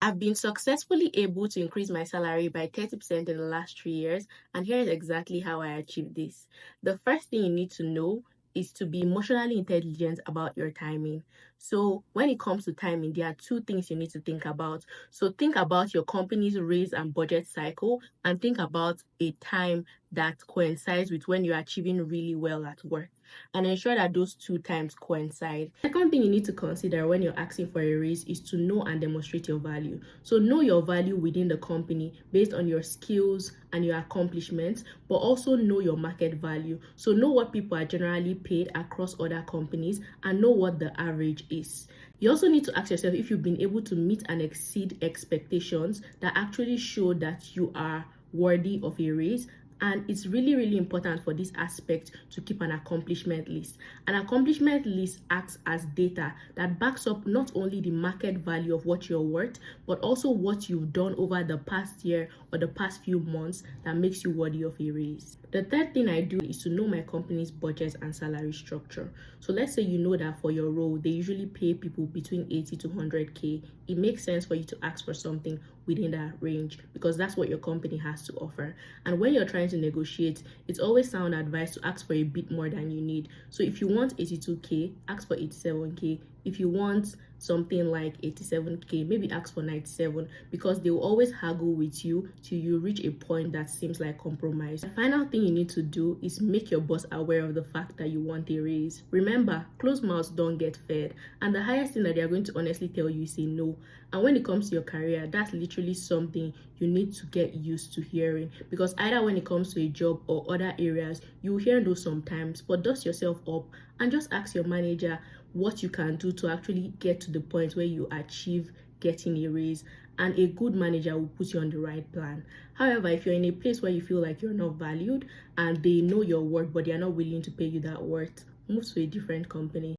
I've been successfully able to increase my salary by 30% in the last 3 years, and here is exactly how I achieved this. The first thing you need to know is to be emotionally intelligent about your timing. So, when it comes to timing, there are two things you need to think about. So, think about your company's raise and budget cycle, and think about a time that coincides with when you're achieving really well at work, and ensure that those two times coincide. Second thing you need to consider when you're asking for a raise is to know and demonstrate your value. So know your value within the company based on your skills and your accomplishments, but also know your market value. So know what people are generally paid across other companies and know what the average is. You also need to ask yourself if you've been able to meet and exceed expectations that actually show that you are worthy of a raise. And it's really, really important for this aspect to keep an accomplishment list. An accomplishment list acts as data that backs up not only the market value of what you're worth, but also what you've done over the past year or the past few months that makes you worthy of a raise. The third thing I do is to know my company's budget and salary structure. So let's say you know that for your role, they usually pay people between 80 to 100K. It makes sense for you to ask for something within that range because that's what your company has to offer. And when you're trying to negotiate, it's always sound advice to ask for a bit more than you need. So if you want 82K, ask for 87K. If you want something like 87K, maybe ask for 97, because they will always haggle with you till you reach a point that seems like compromise. The final thing you need to do is make your boss aware of the fact that you want a raise. Remember, closed mouths don't get fed, and the highest thing that they are going to honestly tell you is say no. And when it comes to your career, that's literally something you need to get used to hearing, because either when it comes to a job or other areas, you will hear no sometimes, but dust yourself up and just ask your manager what you can do to actually get to the point where you achieve getting a raise, and a good manager will put you on the right plan. However, if you're in a place where you feel like you're not valued and they know your worth but they are not willing to pay you that worth, move to a different company.